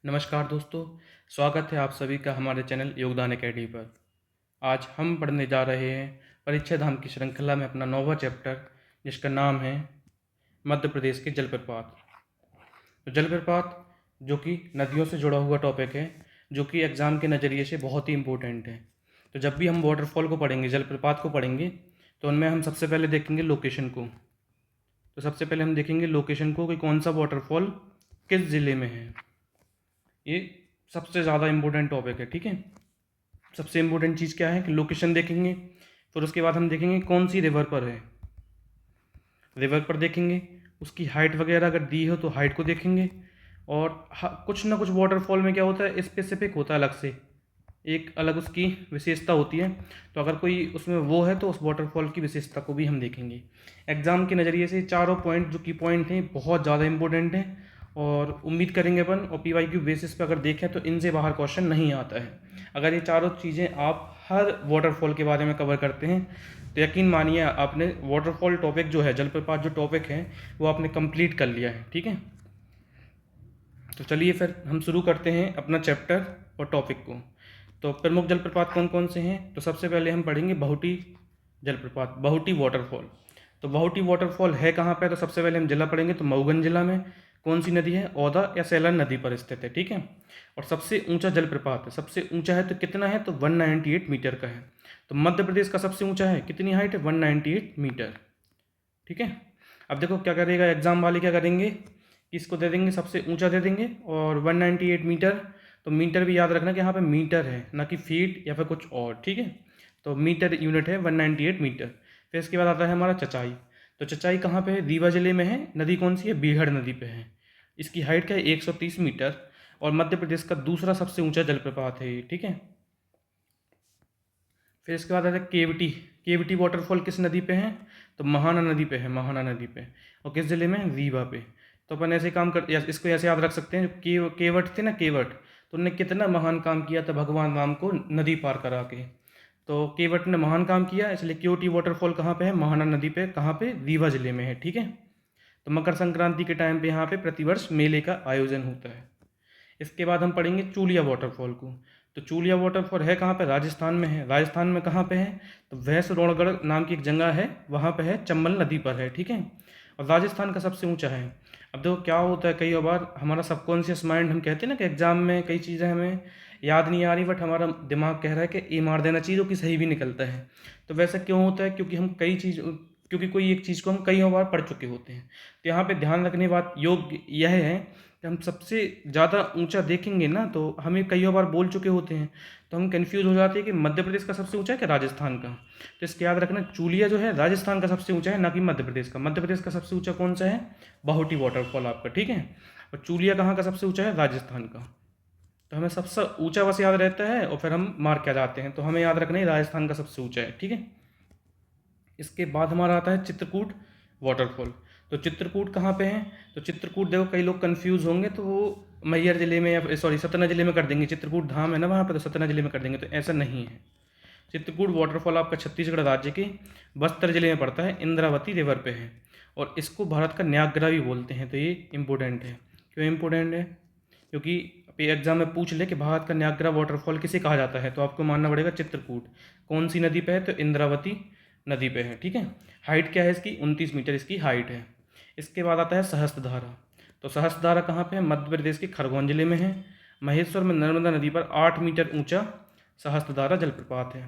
नमस्कार दोस्तों, स्वागत है आप सभी का हमारे चैनल योगदान अकेडमी पर। आज हम पढ़ने जा रहे हैं परीक्षा धाम की श्रृंखला में अपना 9वां चैप्टर, जिसका नाम है मध्य प्रदेश के जलप्रपात। तो जलप्रपात जो कि नदियों से जुड़ा हुआ टॉपिक है, जो कि एग्ज़ाम के नज़रिए से बहुत ही इम्पोर्टेंट है। तो जब भी हम वाटरफॉल को पढ़ेंगे, जलप्रपात को पढ़ेंगे, तो उनमें हम सबसे पहले देखेंगे लोकेशन को। तो सबसे पहले हम देखेंगे लोकेशन को कि कौन सा वाटरफॉल किस ज़िले में है। ये सबसे ज़्यादा इम्पोर्टेंट टॉपिक है, ठीक है। सबसे इम्पोर्टेंट चीज़ क्या है कि लोकेशन देखेंगे, फिर उसके बाद हम देखेंगे कौन सी रिवर पर है। रिवर पर देखेंगे, उसकी हाइट वगैरह अगर दी हो तो हाइट को देखेंगे। और कुछ ना कुछ वाटरफॉल में क्या होता है, स्पेसिफिक होता है, अलग से एक अलग उसकी विशेषता होती है। तो अगर कोई उसमें वो है तो उस वाटरफॉल की विशेषता को भी हम देखेंगे। एग्ज़ाम के नज़रिए से चारों पॉइंट जो की पॉइंट हैं बहुत ज़्यादा इंपॉर्टेंट हैं, और उम्मीद करेंगे अपन और PYQ बेसिस पे अगर देखें तो इनसे बाहर क्वेश्चन नहीं आता है। अगर ये चारों चीज़ें आप हर वाटरफॉल के बारे में कवर करते हैं तो यकीन मानिए आपने वाटरफॉल टॉपिक जो है, जलप्रपात जो टॉपिक है, वो आपने कंप्लीट कर लिया है, ठीक है। तो चलिए फिर हम शुरू करते हैं अपना चैप्टर और टॉपिक को। तो प्रमुख जलप्रपात कौन कौन से हैं, तो सबसे पहले हम पढ़ेंगे बहुटी जलप्रपात, बहुटी वाटरफॉल। तो बहुटी वाटरफॉल है कहाँ पे, तो सबसे पहले हम जिला पढ़ेंगे तो मऊगंज जिला में। कौन सी नदी है, औदा या सैलन नदी पर स्थित है, ठीक है। और सबसे ऊंचा जलप्रपात है, सबसे ऊंचा है तो कितना है, तो 198 मीटर का है। तो मध्य प्रदेश का सबसे ऊंचा है, कितनी हाइट है, 198 मीटर, ठीक है। अब देखो क्या करेगा एग्जाम वाले, क्या करेंगे, इसको दे देंगे सबसे ऊंचा दे देंगे और 198 मीटर। तो मीटर भी याद रखना कि यहाँ पे मीटर है, ना कि फीट या फिर कुछ और, ठीक है। तो मीटर यूनिट है 198 मीटर। फिर इसके बाद आता है हमारा चचाई। तो चचाई कहाँ पे है, रीवा जिले में है। नदी कौन सी है, बीहड़ नदी पे है। इसकी हाइट क्या है, 130 मीटर। और मध्य प्रदेश का दूसरा सबसे ऊंचा जलप्रपात है ये, ठीक है। फिर इसके बाद आता है केवटी। केवटी वाटरफॉल किस नदी पे है, तो महाना नदी पे है, महाना नदी पे। और किस जिले में, रीवा पे। तो अपन ऐसे काम कर इसको ऐसे याद रख सकते हैं, जो केवट थे ना, केवट, तो उन्होंने कितना महान काम किया था भगवान राम को नदी पार करा के। तो केवट ने महान काम किया, इसलिए केवटी वाटरफॉल कहाँ पे है, महाना नदी पे, कहाँ पे, रीवा जिले में है, ठीक है। तो मकर संक्रांति के टाइम पे यहाँ पे प्रतिवर्ष मेले का आयोजन होता है। इसके बाद हम पढ़ेंगे चूलिया वाटरफॉल को। तो चूलिया वाटरफॉल है कहाँ पे, राजस्थान में है। राजस्थान में कहाँ पे है, तो भैंसरोणगढ़ नाम की एक जगह है, वहाँ पे है, चंबल नदी पर है, ठीक है। और राजस्थान का सबसे ऊंचा है। अब देखो क्या होता है, कई बार हमारा सबकॉन्शियस माइंड, हम कहते हैं ना कि एग्जाम में कई चीज़ें हमें याद नहीं आ रही, बट हमारा दिमाग कह रहा है कि ये मार देना चाहिए, जो कि सही भी निकलता है। तो वैसा क्यों होता है, क्योंकि हम कई चीज़, क्योंकि कोई एक चीज़ को हम कई बार पढ़ चुके होते हैं। तो यहाँ पे ध्यान रखने बात योग्य यह है कि हम सबसे ज़्यादा ऊंचा देखेंगे ना, तो हमें कई बार बोल चुके होते हैं, तो हम कंफ्यूज हो जाते हैं कि मध्य प्रदेश का सबसे ऊंचा है कि राजस्थान का। तो इसके याद रखना, चूलिया जो है राजस्थान का सबसे ऊंचा है, ना कि मध्य प्रदेश का। मध्य प्रदेश का सबसे ऊंचा कौन सा है, बाहुटी वाटरफॉल आपका, ठीक है। और चूलिया कहाँ का सबसे ऊंचा है, राजस्थान का। तो हमें सबसे ऊंचा बस याद रहता है और फिर हम मार्क क्या जाते हैं, तो हमें याद रखना है राजस्थान का सबसे ऊंचा है, ठीक है। इसके बाद हमारा आता है चित्रकूट वाटरफॉल। तो चित्रकूट कहाँ पे है, तो चित्रकूट देखो कई लोग कंफ्यूज होंगे तो वो मैहर जिले में या सॉरी सतना जिले में कर देंगे। चित्रकूट धाम है ना वहाँ पे, तो सतना जिले में कर देंगे, तो ऐसा नहीं है। चित्रकूट वाटरफॉल आपका छत्तीसगढ़ राज्य के बस्तर जिले में पड़ता है, इंद्रावती रिवर पे है। और इसको भारत का न्यागरा भी बोलते हैं। तो ये इम्पोर्टेंट है। क्यों इम्पोर्टेंट है, क्योंकि एग्जाम में पूछ ले कि भारत का न्यागरा वाटरफॉल किसे कहा जाता है, तो आपको मानना पड़ेगा चित्रकूट। कौन सी नदी पे है, तो इंद्रावती नदी पे है, ठीक है। हाइट क्या है इसकी, 29 मीटर इसकी हाइट है। इसके बाद आता है सहस्त्रधारा। तो सहस्त्रधारा कहाँ पे है, मध्य प्रदेश के खरगोन जिले में है। महेश्वर में नर्मदा नदी पर 8 मीटर ऊंचा सहस्त्रधारा जलप्रपात है।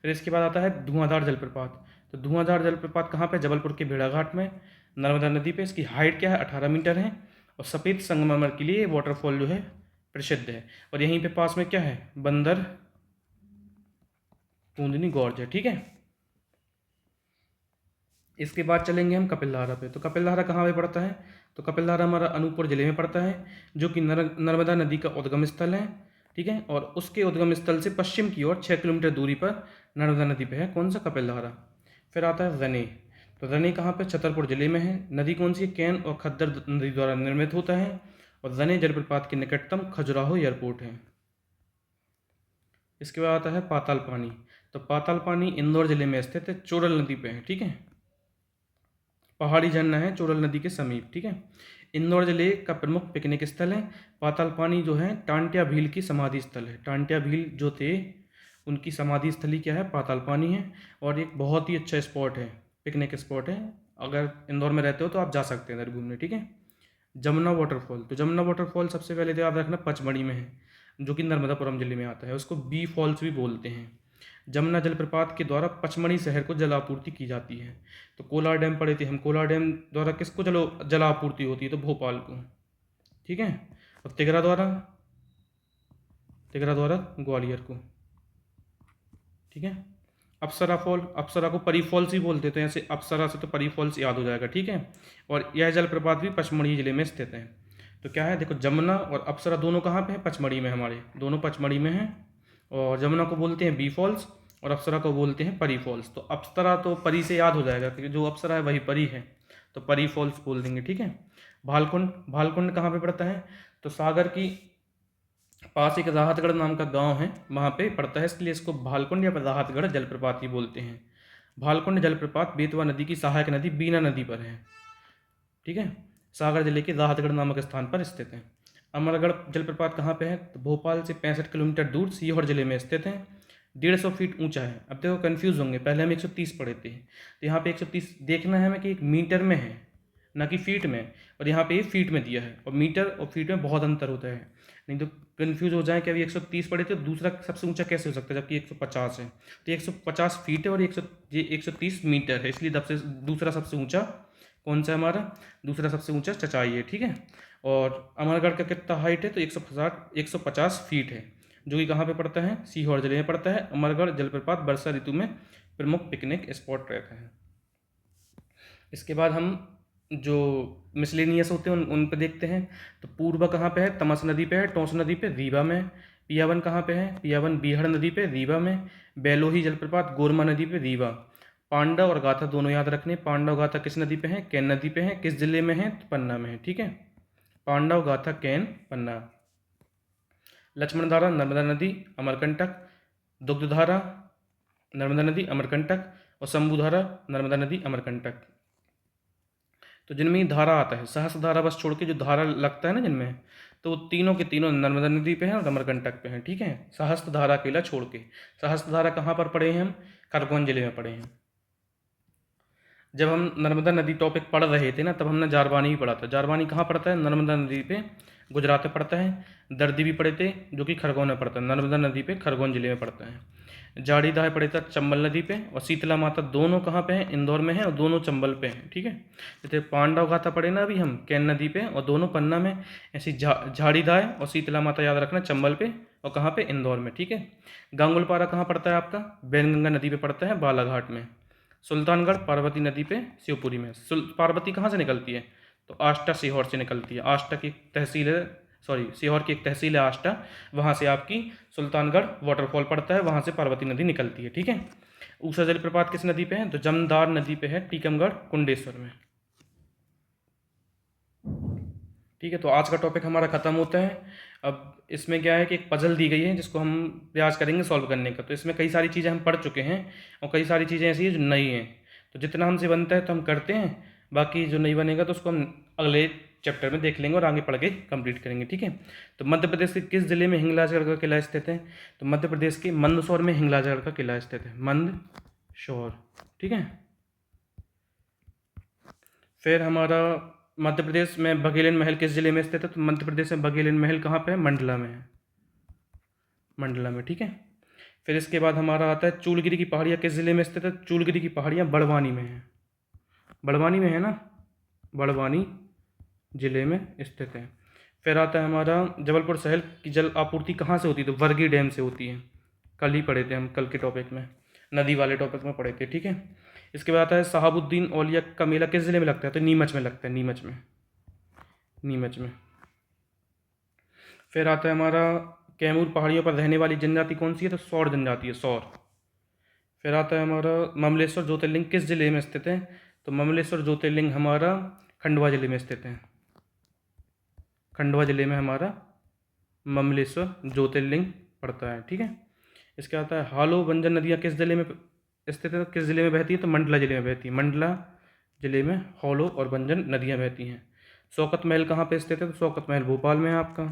फिर इसके बाद आता है धुआंधार जलप्रपात। तो धुआंधार जलप्रपात कहाँ पे, जबलपुर के भेड़ाघाट में, नर्मदा नदी पे। इसकी हाइट क्या है, 18 मीटर है। और सफ़ेद संगमरमर के लिए वाटरफॉल जो है प्रसिद्ध है। और यहीं पे पास में क्या है, बंदर कूंदनी गॉर्ज है, ठीक है। इसके बाद चलेंगे हम कपिलधारा पे। तो कपिलधारा कहाँ पे पड़ता है, तो कपिलधारा हमारा अनूपपुर जिले में पड़ता है, जो कि नर्मदा नदी का उद्गम स्थल है, ठीक है। और उसके उद्गम स्थल से पश्चिम की ओर 6 किलोमीटर दूरी पर नर्मदा नदी पे है, कौन सा, कपिलधारा। फिर आता है रनी। तो रनी कहाँ पे, छतरपुर जिले में है। नदी कौन सी है, कैन और खद्दर नदी द्वारा निर्मित होता है। और रनी जलप्रपात के निकटतम खजुराहो एयरपोर्ट है। इसके बाद आता है पाताल पानी। तो पाताल पानी इंदौर जिले में स्थित है, चोरल नदी पे है, ठीक है। पहाड़ी झरना है चोरल नदी के समीप, ठीक है। इंदौर जिले का प्रमुख पिकनिक स्थल है। पाताल पानी जो है टांट्या भील की समाधि स्थल है। टांट्या भील जो थे उनकी समाधि स्थली क्या है, पाताल पानी है। और एक बहुत ही अच्छा स्पॉट है, पिकनिक स्पॉट है। अगर इंदौर में रहते हो तो आप जा सकते हैं इधर घूमने, ठीक है। जमुना वाटरफॉल, तो जमुना वाटरफॉल सबसे पहले तो याद रखना पचमढ़ी में है, जो कि नर्मदापुरम जिले में आता है। उसको बी फॉल्स भी बोलते हैं। जमुना जलप्रपात के द्वारा पचमढ़ी शहर को जल आपूर्ति की जाती है। तो कोलार डैम पढ़े थे हम, कोलार डैम द्वारा किसको जल आपूर्ति होती है, तो भोपाल को, ठीक है। और तिगरा द्वारा ग्वालियर को, ठीक है। अप्सरा फॉल, अप्सरा को परी फॉल्स ही बोलते थे, ऐसे अप्सरा से तो परी फॉल्स याद हो जाएगा, ठीक है। और यह जलप्रपात भी पचमढ़ी जिले में स्थित है। तो क्या है, देखो जमुना और अप्सरा दोनों कहाँ पे हैं, पचमढ़ी में, हमारे दोनों पचमढ़ी में हैं। और जमुना को बोलते हैं बी फॉल्स और अप्सरा को बोलते हैं परी फॉल्स। तो अप्सरा तो परी से याद हो जाएगा, क्योंकि जो अप्सरा है वही परी है, तो परी फॉल्स बोल देंगे, ठीक है। भालकुंड, भालकुंड कहाँ पे पड़ता है, तो सागर की पास एक राहतगढ़ नाम का गांव है, वहाँ पे पड़ता है, इसलिए इसको भालकुंड या राहतगढ़ जलप्रपात ही बोलते हैं। भालकुंड जलप्रपात बेतवा नदी की सहायक नदी बीना नदी पर है, ठीक है। सागर जिले के राहतगढ़ नामक स्थान पर स्थित है। अमरगढ़ जलप्रपात कहाँ पे है, तो भोपाल से 65 किलोमीटर दूर सीहोर जिले में स्थित है। 150 फीट ऊंचा है। अब देखो कंफ्यूज होंगे, पहले हम 130 पढ़े थे, तो यहाँ पे 130 देखना है हमें कि एक मीटर में है ना कि फीट में, और यहाँ पे ये फीट में दिया है, और मीटर और फीट में बहुत अंतर होता है, नहीं तो कंफ्यूज हो जाए कि अभी 130 पढ़े थे, दूसरा सबसे ऊंचा कैसे हो सकता है जबकि 150 है। तो 150 फीट है और 130 मीटर है, इसलिए दूसरा सबसे ऊंचा कौन सा है हमारा, दूसरा सबसे ऊंचा चचाई है, ठीक है। और अमरगढ़ का कितना हाइट है, तो 150 फीट है, जो कि कहाँ पे पड़ता है, सीहोर जिले में पड़ता है। अमरगढ़ जलप्रपात वर्षा ऋतु में प्रमुख पिकनिक स्पॉट रहता है। इसके बाद हम जो मिसलेनियस होते हैं उन पे देखते हैं। तो पूर्वा कहाँ पे है, तमस नदी पे है, टोंस नदी पे, रीवा में। पियावन कहाँ पे है, पियावन बीहड़ नदी पे, रीवा में। बेलोही जलप्रपात गोरमा नदी पे, रीवा। पांडव और गाथा दोनों याद रखने, पांडव गाथा किस नदी पे है, कैन नदी पे है, किस जिले में है, तो पन्ना में है, ठीक है। पांडव गाथा कैन पन्ना। लक्ष्मणधारा नर्मदा नदी अमरकंटक, दुग्धधारा नर्मदा नदी अमरकंटक, और शंभुधारा नर्मदा नदी अमरकंटक। तो जिनमें ये धारा आता है, सहस्त्र धारा बस छोड़ के जो धारा लगता है ना जिनमें, तो वो तीनों के तीनों नर्मदा नदी पे हैं और अमरकंटक पे हैं, ठीक है। सहस्त्र धारा अकेला छोड़ के। सहस्त्र धारा कहाँ पर पढ़े हैं हम, खरगोन जिले में पढ़े हैं। जब हम नर्मदा नदी टॉपिक पढ़ रहे थे ना, तब हमने जारबानी भी पढ़ा था। जारबानी कहाँ पड़ता है, नर्मदा नदी पे, गुजरात में पड़ता है। दर्दी भी पढ़े थे, जो कि खरगोन में पड़ता है, नर्मदा नदी पे खरगोन जिले में पड़ता है। जाड़ीदाह पड़े था चंबल नदी पे, और शीतला माता दोनों कहाँ पे हैं, इंदौर में है, और दोनों चंबल पे हैं, ठीक है। जैसे पांडव गाथा पढ़े ना अभी हम, कैन नदी पे, और दोनों पन्ना में। ऐसी झाड़ीदाह और शीतला माता याद रखना चंबल पे, और कहाँ पे, इंदौर में, ठीक है। गांगुलपारा कहाँ पड़ता है आपका, बैनगंगा नदी पे पड़ता है, बालाघाट में। सुल्तानगढ़ पार्वती नदी पे, शिवपुरी में। पार्वती कहाँ से निकलती है, तो आष्टा सीहोर से निकलती है। आष्टा की तहसील है, सॉरी सीहोर की एक तहसील है आष्टा, वहाँ से आपकी सुल्तानगढ़ वाटरफॉल पड़ता है, वहाँ से पार्वती नदी निकलती है, ठीक है। ऊषा जलप्रपात किस नदी पे है, तो जमदार नदी पे है, टीकमगढ़ कुंडेश्वर में, ठीक है। तो आज का टॉपिक हमारा ख़त्म होता है। अब इसमें क्या है कि एक पजल दी गई है, जिसको हम प्रयास करेंगे सॉल्व करने का। तो इसमें कई सारी चीज़ें हम पढ़ चुके हैं, और कई सारी चीज़ें ऐसी हैं जो नई हैं। तो जितना हमसे बनता है तो हम करते हैं, बाकी जो नहीं बनेगा तो उसको हम अगले चैप्टर में देख लेंगे और आगे पढ़ के कंप्लीट करेंगे, ठीक है। तो मध्य प्रदेश के किस जिले में हिंगलाजगढ़ का किला स्थित है, तो मध्य प्रदेश के मंदसौर में हिंगलाजगढ़ का किला स्थित है, मंदसौर, ठीक है। फिर हमारा मध्य प्रदेश में बघेलन महल किस जिले में स्थित है, तो मध्य प्रदेश में बघेलन महल कहाँ पे है, मंडला में है, मंडला में, ठीक है। फिर इसके बाद हमारा आता है चूलगिरी की पहाड़ियाँ किस जिले में स्थित है, चूलगिरी की पहाड़ियाँ बड़वानी में है, बड़वानी में है ना, बड़वानी जिले में स्थित है। फिर आता है हमारा जबलपुर शहर की जल आपूर्ति कहाँ से होती है, तो वर्गी डैम से होती है। कल ही पढ़े थे हम, कल के टॉपिक में, नदी वाले टॉपिक में पढ़े थे, ठीक है। इसके बाद आता है शहाबुद्दीन औलिया का मेला किस जिले में लगता है, तो नीमच में लगता है, नीमच में, नीमच में। फिर आता है हमारा कैमूर पहाड़ियों पर रहने वाली जनजाति कौन सी है, तो सौर जनजाति है, सौर। फिर आता है हमारा ममलेश्वर ज्योतिर्लिंग किस जिले में स्थित है, तो ममलेश्वर ज्योतिर्लिंग हमारा खंडवा जिले में स्थित है, खंडवा जिले में हमारा ममलेश्वर ज्योतिर्लिंग पड़ता है, ठीक है। इसके आता है हालो बंजर नदियाँ किस जिले में स्थित है, किस जिले में बहती है, तो मंडला जिले में बहती है, मंडला जिले में हौलो और बंजन नदियाँ बहती हैं। शौकत महल कहाँ पे स्थित है? तो शौकत महल भोपाल में है आपका।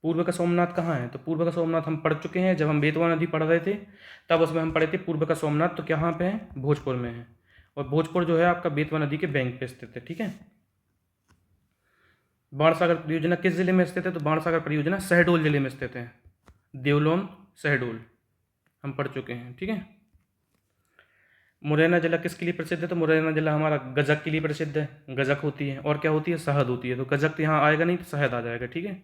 पूर्व का सोमनाथ कहाँ है? तो पूर्व का सोमनाथ हम पढ़ चुके हैं, जब हम बेतवा नदी पढ़ रहे थे तब उसमें हम पढ़े थे पूर्व का सोमनाथ, तो कहाँ पे है? भोजपुर में है। और भोजपुर जो है आपका बेतवा नदी के बैंक पे स्थित है, ठीक है। बाणसागर परियोजना किस जिले में स्थित है? तो बाणसागर परियोजना शहडोल जिले में स्थित है। देवलोन शहडोल हम पढ़ चुके हैं, ठीक है। मुरैना जिला किसके लिए प्रसिद्ध है? तो मुरैना जिला हमारा गजक के लिए प्रसिद्ध है। गजक होती है और क्या होती है? शहद होती है। तो गजक तो यहाँ आएगा नहीं, तो शहद आ जाएगा, ठीक है।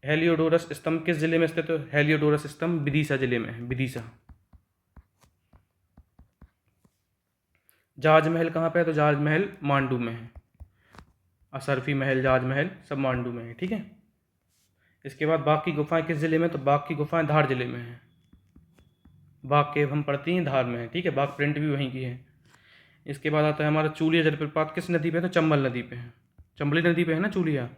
हेलियोडोरस स्तंभ किस जिले में स्थित है? हेलियोडोरस स्तंभ विदिशा जिले में है, विदिशा। जहाज महल कहाँ पे है? तो जहाज महल मांडू में है। असरफी महल, जहाज महल सब मांडू में है, ठीक है। इसके बाद बाघ की गुफाएं किस जिले में? तो बाघ की गुफाएं धार जिले में है। बाघ केव हम पढ़ती हैं धार में है, ठीक है। बाघ प्रिंट भी वहीं की है। इसके बाद आता है हमारा चूलिया जलप्रपात किस नदी पे है? तो चंबल नदी पे है। चंबली नदी पे है ना चूलिया,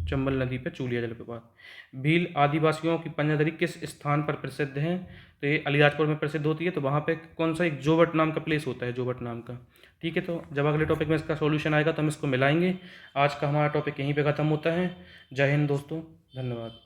चंबल नदी पे चूलिया जलप्रपात। भील आदिवासियों की पंजादरी किस स्थान पर प्रसिद्ध है? तो ये अलीराजपुर में प्रसिद्ध होती है। तो वहाँ पे कौन सा एक जोवट नाम का प्लेस होता है, जोवट नाम का, ठीक है। तो जब अगले टॉपिक में इसका सॉल्यूशन आएगा तो हम इसको मिलाएंगे। आज का हमारा टॉपिक यहीं पे ख़त्म होता है। जय हिंद दोस्तों, धन्यवाद।